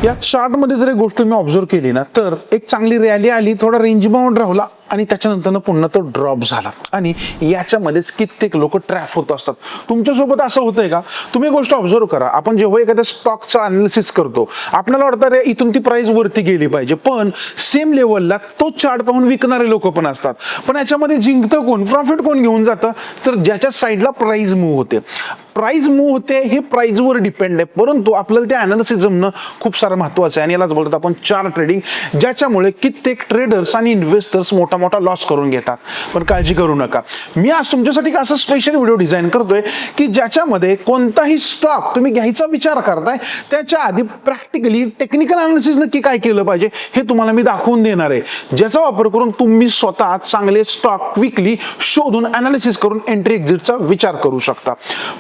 या चार्टमध्ये जर एक गोष्ट मी ऑब्झर्व केली ना, तर एक चांगली रॅली आली, थोडा रेंज बाउंड राहिला आणि त्याच्यानंतर पुन्हा तो ड्रॉप झाला आणि याच्यामध्येच कित्येक लोक ट्रॅप होत असतात. तुमच्यासोबत असं होतंय का? तुम्ही गोष्ट ऑब्झर्व करा. आपण जेव्हा एखाद्या स्टॉकचा अनालिसिस करतो, आपल्याला वाटतं रे इथून ती प्राइस वरती गेली पाहिजे, पण सेम लेवलला तो चार्ट पाहून विकणारे लोक पण असतात. पण याच्यामध्ये जिंकतं कोण, प्रॉफिट कोण घेऊन जातं? तर ज्याच्या साईडला प्राइस मूव्ह होते. प्राइस मूव्ह होते हे प्राइसवर डिपेंड आहे, परंतु आपल्याला ते अनालिसिस जमणं खूप सारं महत्वाचं आहे आणि यालाच बोलतात आपण चार्ट ट्रेडिंग, ज्याच्यामुळे कित्येक ट्रेडर्स आणि इन्व्हेस्टर्स मोठा लॉस करून घेतात. पण काळजी करू नका, मी आज तुमच्यासाठी असा स्पेशल व्हिडिओ डिझाईन करतोय की ज्याच्यामध्ये कोणताही स्टॉक तुम्ही घ्यायचा विचार करताय त्याच्या आधी प्रॅक्टिकली टेक्निकल अनालिसिस नक्की काय केलं पाहिजे हे तुम्हाला मी दाखवून देणार आहे, ज्याचा वापर करून तुम्ही स्वतः चांगले स्टॉक क्विकली शोधून अनालिसिस करून एंट्री एक्झिटचा विचार करू शकता.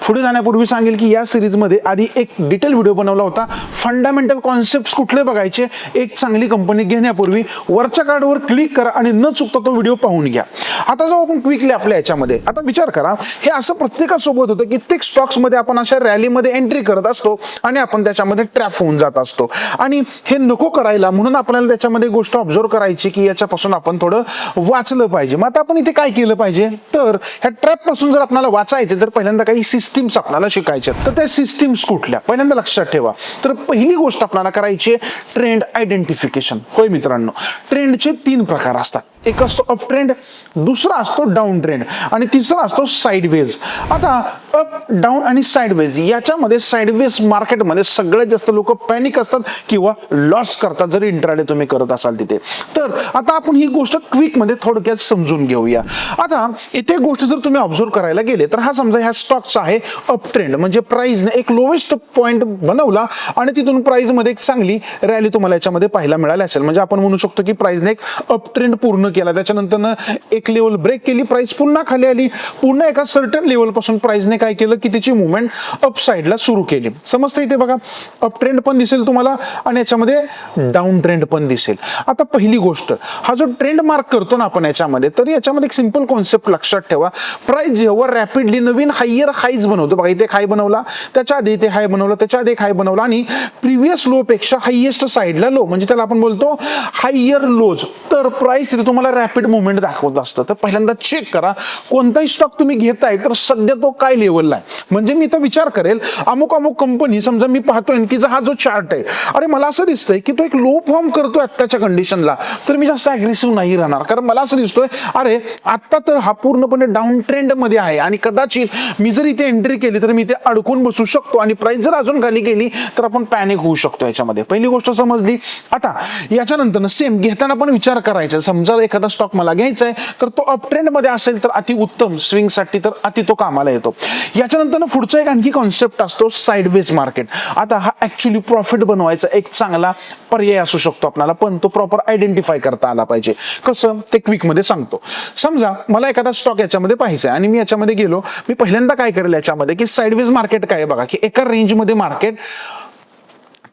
पुढे जाण्यापूर्वी सांगेल की या सिरीजमध्ये आधी एक डिटेल व्हिडिओ बनवला होता, फंडामेंटल कॉन्सेप्ट कुठले बघायचे एक चांगली कंपनी घेण्यापूर्वी, वरच्या कार्डवर क्लिक करा आणि न चुकता तो व्हिडिओ पाहून घ्या. आता जाऊ आपण क्विकली आपल्या याच्यामध्ये. आता विचार करा, हे असं प्रत्येकासोबत होतं, कित्येक स्टॉक्स मध्ये आपण अशा रॅलीमध्ये एंट्री करत असतो आणि आपण त्याच्यामध्ये ट्रॅप होऊन जात असतो आणि हे नको करायला म्हणून आपल्याला त्याच्यामध्ये गोष्ट ऑब्झर्व करायची की याच्यापासून आपण थोडं वाचलं पाहिजे. मग आता आपण इथे काय केलं पाहिजे, तर ह्या ट्रॅप पासून जर आपल्याला वाचायचे तर पहिल्यांदा काही सिस्टीम्स आपल्याला शिकायचे. तर त्या सिस्टीम्स कुठल्या पहिल्यांदा लक्षात ठेवा. तर पहिली गोष्ट आपल्याला करायची आहे ट्रेंड आयडेंटिफिकेशन. होय मित्रांनो, ट्रेंडचे 3 प्रकार असतात. एक असतो अप ट्रेंड, दुसरा असतो डाऊन ट्रेंड आणि तिसरा असतो साइडवेज. आता अप डाऊन आणि साइडवेज याच्यामध्ये साइडवेज मार्केटमध्ये सगळ्यात जास्त लोक पॅनिक असतात किंवा लॉस करतात जर इंट्राडे तुम्ही करत असाल तिथे. तर आता आपण ही गोष्ट क्विक मध्ये थोडक्यात समजून घेऊया. आता इथे गोष्ट जर तुम्ही ऑब्झर्व करायला गेले तर हा समजा ह्या स्टॉकचा आहे अप ट्रेंड, म्हणजे प्राइसने एक लोवेस्ट पॉइंट बनवला आणि तिथून प्राइस मध्ये एक चांगली रॅली तुम्हाला याच्यामध्ये पाहायला मिळाली असेल. म्हणजे आपण म्हणू शकतो की प्राइसने एक अप ट्रेंड पूर्ण केला, त्याच्यानंतर एक लेवल ब्रेक केली, प्राइस पुन्हा खाली आली, पुन्हा एका सर्टन लेवल पासून प्राइसने काय केलं की त्याची मुवमेंट अप साइडला सुरू केली. समजतं इथे बघा, अप ट्रेंड पण दिसेल तुम्हाला आणि याच्यामध्ये डाऊन ट्रेंड पण दिसेल. आता पहिली गोष्ट, हा जो ट्रेंड मार्क करतो ना आपण याच्यामध्ये, तर याच्यामध्ये एक सिंपल कॉन्सेप्ट लक्षात ठेवा. प्राइस जेव्हा रॅपिडली नवीन हायर हाईज बनवतो, बघा इथे एक हाय बनवला, त्याच्या आधी इथे हाय बनवला, त्याच्या आधी एक हाय बनवला आणि प्रिव्हियस लो पेक्षा हायेस्ट साइडला लो, म्हणजे त्याला आपण बोलतो हायर लोज, तर प्राइस इथे तुम्हाला रॅपिड मुवमेंट दाखवत असतं. तर पहिल्यांदा चेक करा कोणताही स्टॉक तुम्ही घेताय तर सध्या तो काय लेवलला आहे. म्हणजे मी तर विचार करेल अमुक अमुक कंपनी, समजा मी पाहतोय की हा जो चार्ट आहे, अरे मला असं दिसतंय की तो एक लो फॉर्म करतोय आत्ताच्या कंडिशनला, तर मी जास्त अग्रेसिव्ह नाही राहणार. कारण मला असं दिसतोय अरे आता तर हा पूर्णपणे डाऊन ट्रेंड मध्ये आहे आणि कदाचित मी जर इथे एंट्री केली तर मी इथे अडकून बसू शकतो आणि प्राइस जर अजून खाली गेली तर आपण पॅनिक होऊ शकतो. याच्यामध्ये पहिली गोष्ट समजली. आता याच्यानंतर सेम घेताना पण विचार करायचा, समजा एखादा स्टॉक मला घ्यायचा आहे तर तो अप ट्रेंड मध्ये असेल तर अति उत्तम, स्विंग साठी तर अति तो कामाला येतो. याच्यानंतर पुढचा एक आणखी कॉन्सेप्ट असतो साइडवेज मार्केट. आता हा ऍक्च्युली प्रॉफिट बनवायचा एक चांगला पर्याय असू शकतो आपल्याला, पण तो प्रॉपर आयडेंटिफाय करता आला पाहिजे. कसं ते क्विक मध्ये सांगतो. समजा मला एखादा स्टॉक याच्यामध्ये पाहायचा आहे आणि मी याच्यामध्ये गेलो, मी पहिल्यांदा काय करेल याच्यामध्ये की साइडवेज मार्केट काय बघा की एका रेंज मध्ये मार्केट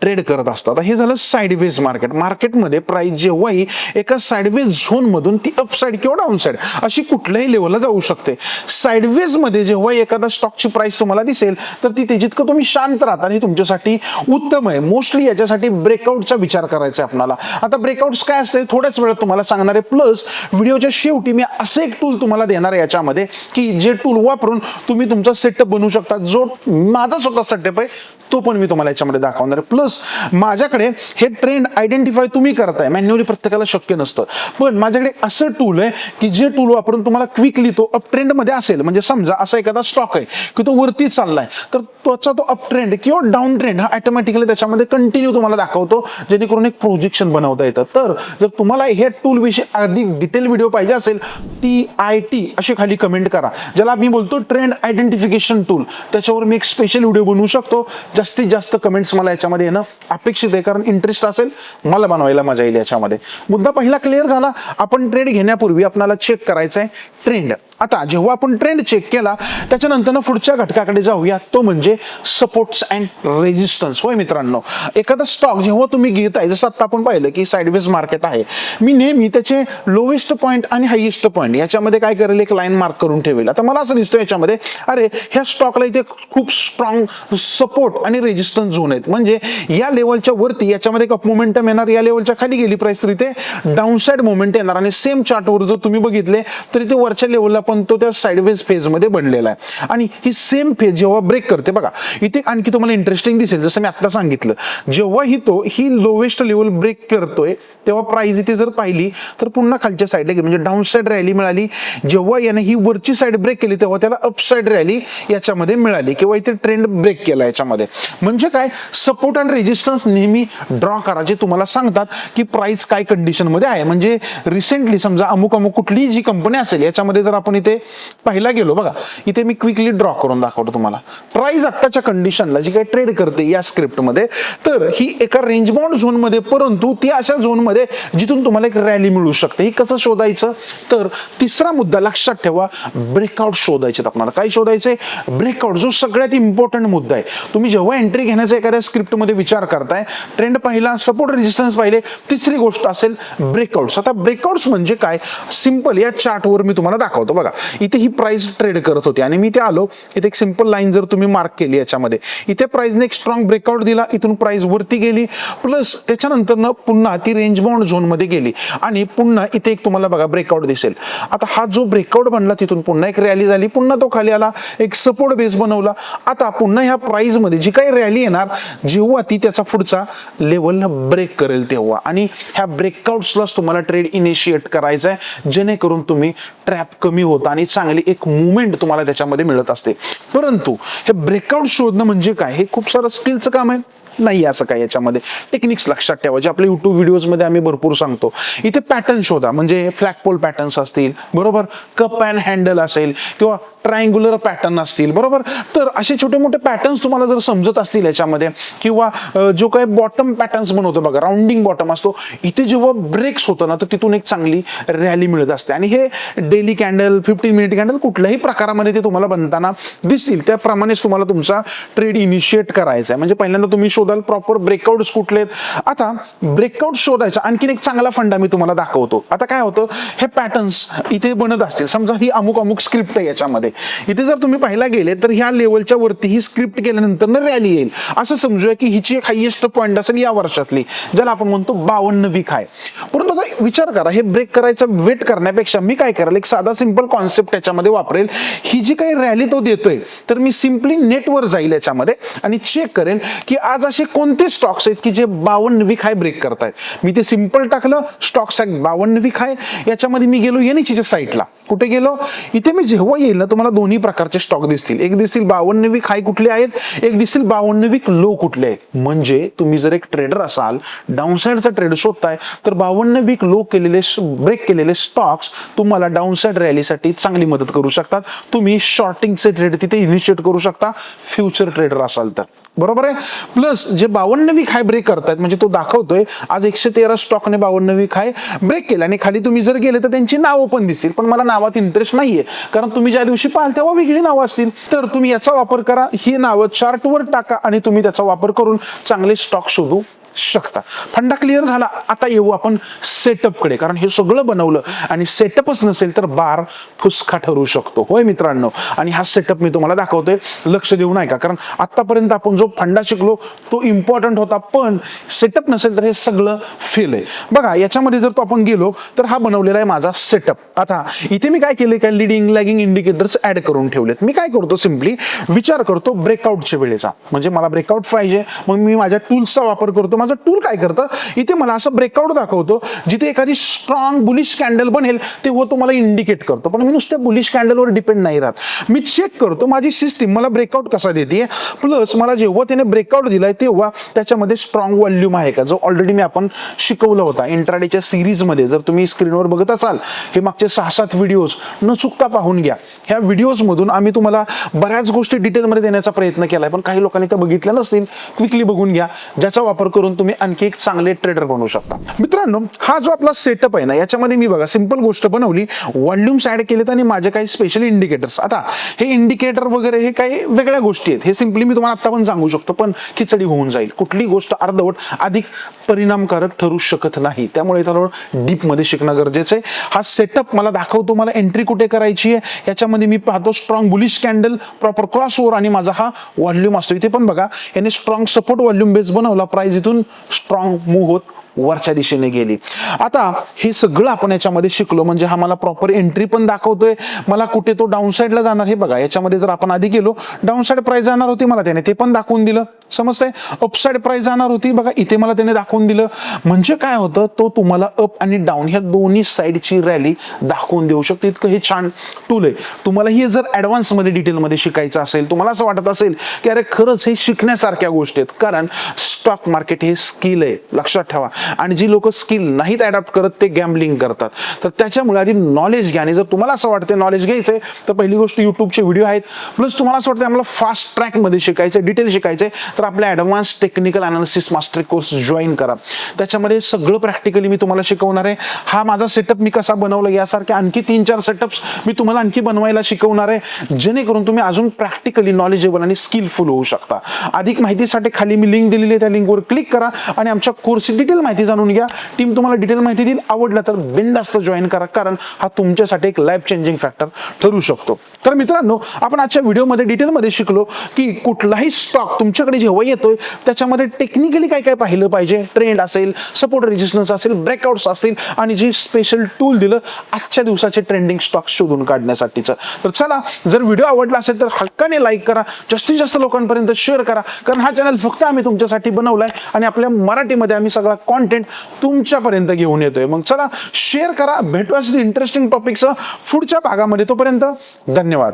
ट्रेड करत असतात. हे झालं साइडवेज मार्केट. मार्केटमध्ये प्राइस जेव्हाही एका साइडवेज झोन मधून ती अप साइड किंवा डाऊन साइड अशी कुठल्याही लेवलला जाऊ शकते. साइडवेज मध्ये जेव्हा एखादा स्टॉकची प्राइस तुम्हाला दिसेल तर ती जितकं तुम्ही शांत राहता हे तुमच्यासाठी उत्तम आहे. मोस्टली याच्यासाठी ब्रेकआउटचा विचार करायचा आहे आपल्याला. आता ब्रेकआउट्स काय असते थोड्याच वेळात तुम्हाला सांगणार आहे. प्लस व्हिडिओच्या शेवटी मी असं एक टूल तुम्हाला देणार आहे याच्यामध्ये की जे टूल वापरून तुम्ही तुमचा सेटअप बनवू शकता. जो माझा स्वतः सेटअप आहे तो पण मी तुम्हाला याच्यामध्ये दाखवणार आहे. प्लस माझ्याकडे हे ट्रेंड आयडेंटिफाय तुम्ही करताय, मॅन्युअली प्रत्येकाला शक्य नसतं, पण माझ्याकडे असं टूल आहे की जे टूल वापरून तुम्हाला क्विकली तो अप ट्रेंड मध्ये असेल, म्हणजे समजा असा एखादा स्टॉक आहे की तो वरती चाललाय तर त्याचा तो अप ट्रेंड किंवा डाऊन ट्रेंड हा ऑटोमॅटिकली त्याच्यामध्ये कंटिन्यू तुम्हाला दाखवतो, जेणेकरून एक प्रोजेक्शन बनवता येतं. तर जर तुम्हाला हे टूल विषयी अधिक डिटेल व्हिडिओ पाहिजे असेल TIT अशी खाली कमेंट करा, ज्याला मी बोलतो ट्रेंड आयडेंटिफिकेशन टूल. त्याच्यावर मी एक स्पेशल व्हिडिओ बनवू शकतो. जास्तीत जास्त कमेंट्स मला याच्यामध्ये येणं अपेक्षित आहे, कारण इंटरेस्ट असेल मला बनवायला मजा येईल याच्यामध्ये. मुद्दा पहिला क्लिअर झाला. आपण ट्रेड घेण्यापूर्वी आपल्याला चेक करायचं आहे ट्रेंड. आता जेव्हा आपण ट्रेंड चेक केला त्याच्यानंतर पुढच्या घटकाकडे जाऊया, तो म्हणजे सपोर्ट्स अँड रेजिस्टन्स. होय मित्रांनो, एखादा स्टॉक जेव्हा तुम्ही घेताय, जसं आता आपण पाहिलं की साइडवेज मार्केट आहे, मी नेहमी त्याचे लोवेस्ट पॉईंट आणि हायेस्ट पॉईंट याच्यामध्ये काय करेल, एक लाईन मार्क करून ठेवेल. आता मला असं दिसतं याच्यामध्ये, अरे ह्या स्टॉकला इथे खूप स्ट्रॉंग सपोर्ट आणि रेजिस्टन्स झोन आहेत, म्हणजे या लेवलच्या वरती याच्यामध्ये एक मोमेंटम येणार, या लेवलच्या खाली गेली प्राइस तर इथे डाऊनसाइड मोमेंट येणार. आणि सेम चार्टवर जर तुम्ही बघितले तर इथे वरच्या लेवलला पण तो त्या साइडवेज फेज मध्ये बनलेला आहे. आणि ही सेम फेज जेव्हा ब्रेक करते बघा, इथे आणखी तुम्हाला इंटरेस्टिंग दिसेल, जसं मी आता सांगितलं, जेव्हा ही लोवेस्ट लेवल ब्रेक करतोय तेव्हा प्राइस इथे जर पाहिली तर पुन्हा खालच्या साईडला गेली, म्हणजे डाऊन साइड रॅली मिळाली. जेव्हा याने ही वरची साईड ब्रेक केली तेव्हा त्याला अप साइड रॅली याच्यामध्ये मिळाली, किंवा इथे ट्रेंड ब्रेक केला याच्यामध्ये. म्हणजे काय, सपोर्ट आणि रेजिस्टन्स नेहमी ड्रॉ करा, जे तुम्हाला सांगतात की प्राइस काय कंडिशन मध्ये आहे. म्हणजे रिसेंटली समजा अमुक कुठलीही जी कंपनी असेल याच्यामध्ये जर आपण इथे पाहिला गेलो, बघा इथे मी क्विकली ड्रॉ करून दाखवतो तुम्हाला, प्राइस आत्ताच्या कंडिशनला जी काही ट्रेड करते या स्क्रिप्टमध्ये, तर ही एका रेंज बाउंड झोन मध्ये, परंतु ती अशा झोन मध्ये जिथून तुम्हाला एक रॅली मिळू शकते. ही कसं शोधायचं, तर तिसरा मुद्दा लक्षात ठेवा, ब्रेकआउट शोधायचे. आपल्याला काय शोधायचे, ब्रेकआउट, जो सगळ्यात इम्पॉर्टंट मुद्दा आहे. तुम्ही जेव्हा एंट्री घेण्याचा एखाद्या स्क्रिप्टमध्ये विचार करताय, ट्रेंड पाहिला, सपोर्ट रेजिस्टन्स पाहिले, तिसरी गोष्ट असेल ब्रेकआउट्स. आता ब्रेकआउट्स म्हणजे काय, सिंपल या चार्टवर मी तुम्हाला दाखवतो. बघा इथे ही प्राइस ट्रेड करत होती आणि मी इथे आलो, इथे एक सिंपल लाईन जर तुम्ही मार्क केली याच्यामध्ये, इथे प्राइसने एक स्ट्रॉंग ब्रेकआउट दिला, इथून प्राइस वरती गेली, प्लस त्याच्यानंतर पुन्हा ती रेंज बाउंड झोन मध्ये गेली आणि पुन्हा इथे एक तुम्हाला बघा ब्रेकआउट दिसेल. आता हा जो ब्रेकआउट बनला तिथून पुन्हा एक रॅली झाली, पुन्हा तो खाली आला, एक सपोर्ट बेस बनवला. आता पुन्हा ह्या प्राइस मध्ये जी काही रॅली येणार, जेव्हा ती त्याचा पुढचा लेवल ब्रेक करेल तेव्हा, आणि ह्या ब्रेकआउट्सलाच तुम्हाला ट्रेड इनिशिएट करायचा आहे, जेणेकरून तुम्ही ट्रॅप कमी होता आणि चांगली एक मुवमेंट तुम्हाला त्याच्यामध्ये मिळत असते. परंतु हे ब्रेकआउट शोधणं म्हणजे काय, हे खूप सारं स्किलचं काम आहे नाही, असं काय. याच्यामध्ये टेक्निक्स लक्षात ठेवा, जे आपल्या युट्यूब व्हिडिओज मध्ये आम्ही भरपूर सांगतो. इथे पॅटर्न शोधा, म्हणजे फ्लॅगपोल पॅटर्न्स असतील, बरोबर, कप अँड हँडल असेल, किंवा ट्रायंग्युलर पॅटर्न असतील, बरोबर. तर असे छोटे मोठे पॅटर्न्स तुम्हाला जर समजत असतील याच्यामध्ये, किंवा जो काही बॉटम पॅटर्न्स बनवतो बघा, राउंडिंग बॉटम असतो, इथे जेव्हा ब्रेक्स होतं ना तर तिथून एक चांगली रॅली मिळत असते. आणि हे डेली कॅन्डल, 15 मिनिट कॅन्डल, कुठल्याही प्रकारामध्ये ते तुम्हाला बनताना दिसतील. त्याप्रमाणेच तुम्हाला तुमचा ट्रेड इनिशिएट करायचा आहे. म्हणजे पहिल्यांदा तुम्ही शोधाल प्रॉपर ब्रेकआउट्स कुठले आहेत. आता ब्रेकआउट शोधायचा आणखीन एक चांगला फंडा मी तुम्हाला दाखवतो. आता काय होतं, हे पॅटर्न्स इथे बनत असतील, समजा ही अमुक स्क्रिप्ट आहे याच्यामध्ये, इथे जर तुम्ही पाहायला गेले तर ह्या लेवलच्या वरती ही स्क्रिप्ट केल्यानंतर रॅली येईल. असं समजूया की हिची एक हायेस्ट पॉईंट असेल या वर्षातली, ज्याला आपण म्हणतो 52 वीक आहे. परंतु आता विचार करा, हे ब्रेक करायचा वेट करण्यापेक्षा मी काय करेल, एक साधा सिंपल कॉन्सेप्ट याच्यामध्ये वापरेल. ही जी काही रॅली तो देतोय, तर मी सिंपली नेटवर जाईल याच्यामध्ये आणि चेक करेल की आज असे कोणते स्टॉक्स आहेत की जे 52 वीक हाय ब्रेक करतायत. मी ते सिंपल टाकलं, स्टॉक्स 52 वीक हाय, याच्यामध्ये मी गेलो एनएचच्या साईटला. कुठे गेलो, इथे मी जेव्हा येईल ना तुम्हाला दोन्ही प्रकारचे स्टॉक दिसतील. एक दिसतील 52 वीक हाय कुठले आहेत, एक दिसतील 52 वीक लो कुठले आहेत. म्हणजे तुम्ही जर एक ट्रेडर असाल, डाऊनसाइडचा ट्रेड शोधताय, तर 52 वीक लो केलेले, ब्रेक केलेले स्टॉक्स तुम्हाला डाऊनसाइड रॅलीसाठी चांगली मदत करू शकतात. तुम्ही शॉर्टिंगचे ट्रेड तिथे इनिशिएट करू शकता, फ्युचर ट्रेडर असाल तर, बरोबर आहे. प्लस जे 52 वीक हाय ब्रेक करतायत, म्हणजे तो दाखवतोय आज 113 स्टॉकने 52 वीक हाय ब्रेक केला. आणि खाली तुम्ही जर गेले तर त्यांची नावं पण दिसतील, पण मला नावात इंटरेस्ट नाहीये, कारण तुम्ही ज्या दिवशी पाहाल तेव्हा वेगळी नावं असतील. तर तुम्ही याचा वापर करा, ही नावं चार्टवर टाका आणि तुम्ही त्याचा वापर करून चांगले स्टॉक शोधू शकता. फंडा क्लिअर झाला. आता येऊ आपण सेटअप कडे, कारण हे सगळं बनवलं आणि सेटअपच नसेल तर बार फुसका ठरू शकतो. होय मित्रांनो, आणि हा सेटअप मी तुम्हाला दाखवतोय, लक्ष देऊ नये का, कारण आतापर्यंत आपण जो फंडा शिकलो तो इम्पॉर्टंट होता, पण सेटअप नसेल तर हे सगळं फेल आहे. बघा याच्यामध्ये जर तो आपण गेलो तर हा बनवलेला आहे माझा सेटअप. आता इथे मी काय केले, काय लिडिंग लॅगिंग इंडिकेटर्स ऍड करून ठेवलेत. मी काय करतो, सिम्पली विचार करतो ब्रेकआउटच्या वेळेचा, म्हणजे मला ब्रेकआउट पाहिजे, मग मी माझ्या टूल्सचा वापर करतो. माझं टूल काय करतं, इथे मला असं ब्रेकआउट दाखवतो, जिथे एखादी स्ट्रॉंग बुलिश कॅन्डल बनेल तेव्हा तो मला इंडिकेट करतो. पण मी नुसत्या बुलिश कॅन्डलवर डिपेंड नाही राहत, मी चेक करतो माझी सिस्टीम मला ब्रेकआउट कसा देते, प्लस मला जेव्हा त्याने ब्रेकआउट दिलाय तेव्हा त्याच्यामध्ये स्ट्रॉंग व्हॉल्यूम आहे का, जो ऑलरेडी मी आपण शिकवला होता इंट्राडेच्या सिरीजमध्ये. जर तुम्ही स्क्रीनवर बघत असाल, हे मागचे 6-7 व्हिडिओज न चुकता पाहून घ्या. ह्या व्हिडिओज मधून आम्ही तुम्हाला बऱ्याच गोष्टी डिटेलमध्ये देण्याचा प्रयत्न केलाय, पण काही लोकांनी त्या बघितल्या नसतील, क्विकली बघून घ्या, ज्याचा वापर करून तुम्ही आणखी एक चांगले ट्रेडर बनवू शकता. मित्रांनो, हा जो आपला सेटअप आहे ना, याच्यामध्ये मी बघा सिंपल गोष्ट बनवली, व्हॉल्यूम्स ऍड केलेत आणि माझे काही स्पेशल इंडिकेटर्स. आता हे इंडिकेटर वगैरे हे काही वेगळ्या गोष्टी आहेत, हे सिंपली मी तुम्हाला आता पण सांगू शकतो, पण खिचडी होऊन जाईल. कुठली गोष्ट अर्धवट अधिक परिणामकारक ठरू शकत नाही, त्यामुळे त्याला डीप मध्ये शिकणं गरजेचं आहे. हा सेटअप मला दाखवतो मला एंट्री कुठे करायची आहे. याच्यामध्ये मी पाहतो strong bullish candle, proper cross over आणि माझा हा व्हॉल्यूम असतो. इथे पण बघा याने स्ट्रॉंग सपोर्ट व्हॉल्यूम बेस बनवला, प्राइस इथून स्ट्रॉंग मूव्ह होत वरच्या दिशेने गेली. आता हे सगळं आपण याच्यामध्ये शिकलो, म्हणजे हा मला प्रॉपर एंट्री पण दाखवतोय, मला कुठे तो डाऊन साईडला जाणार हे बघा. याच्यामध्ये जर आपण आधी गेलो, डाऊन साईड प्राइस जाणार होती, मला त्याने ते पण दाखवून दिलं, समजतंय. अपसाईड प्राइस जाणार होती बघा, इथे मला त्याने दाखवून दिलं. म्हणजे काय होतं, तो तुम्हाला अप आणि डाऊन ह्या दोन्ही साईडची रॅली दाखवून देऊ शकते. इतकं हे छान टूल आहे. तुम्हाला हे जर ऍडव्हान्स मध्ये डिटेलमध्ये शिकायचं असेल, तुम्हाला असं वाटत असेल की अरे खरंच हे शिकण्यासारख्या गोष्टी आहेत, कारण स्टॉक मार्केट हे स्किल आहे, लक्षात ठेवा. आणि जी लोक स्किल नाहीत अडॉप्ट करत ते गॅम्बलिंग करतात. तर त्याच्यामुळे आधी नॉलेज घ्या. आणि जर तुम्हाला असं वाटतं नॉलेज घ्यायचंय, तर पहिली गोष्ट युट्यूबचे व्हिडिओ आहेत, प्लस तुम्हाला असं वाटतं आम्हाला फास्ट ट्रॅक मध्ये शिकायचंय, डिटेल शिकायचंय, तर आपल्या advance technical analysis mastery course join करा. त्याच्यामध्ये सगळं प्रॅक्टिकली मी तुम्हाला शिकवणार आहे. हा माझा सेटअप मी कसा बनवला, यासारखे आणखी 3-4 सेटअप्स मी तुम्हाला आणखी बनवायला शिकवणार आहे, जेणेकरून तुम्ही अजून प्रॅक्टिकली नॉलेजेबल आणि स्किलफुल होऊ शकता. अधिक माहितीसाठी खाली मी लिंक दिलेली आहे, त्या लिंकवर क्लिक करा आणि आमच्या कोर्सची डिटेल माहिती जाणून घ्या. टीम तुम्हाला डिटेल माहिती देईल. आवडला तर बिनधास्त जॉईन करा, कारण हा तुमच्यासाठी एक लाईफ चेंजिंग फॅक्टर ठरू शकतो. तर मित्रांनो, आपण आजच्या व्हिडिओमध्ये डिटेलमध्ये शिकलो की कुठलाही स्टॉक तुमच्याकडे जेव्हा येतोय त्याच्यामध्ये टेक्निकली काय काय पाहिलं पाहिजे. ट्रेंड असेल, सपोर्ट रेजिस्टन्स असेल, ब्रेकआउट्स असतील, आणि जी स्पेशल टूल दिलं आजच्या दिवसाचे ट्रेंडिंग स्टॉक शोधून काढण्यासाठीचं. तर चला, जर व्हिडिओ आवडला असेल तर हक्काने लाईक करा, जास्तीत जास्त लोकांपर्यंत शेअर करा, कारण हा चॅनल फक्त आम्ही तुमच्यासाठी बनवलाय आणि आपल्या मराठीमध्ये आम्ही सगळा कॉन्टेंट तुमच्यापर्यंत घेऊन येतोय. मग चला शेअर करा, भेटू असं इंटरेस्टिंग टॉपिकचं पुढच्या भागामध्ये. तोपर्यंत धन्यवाद.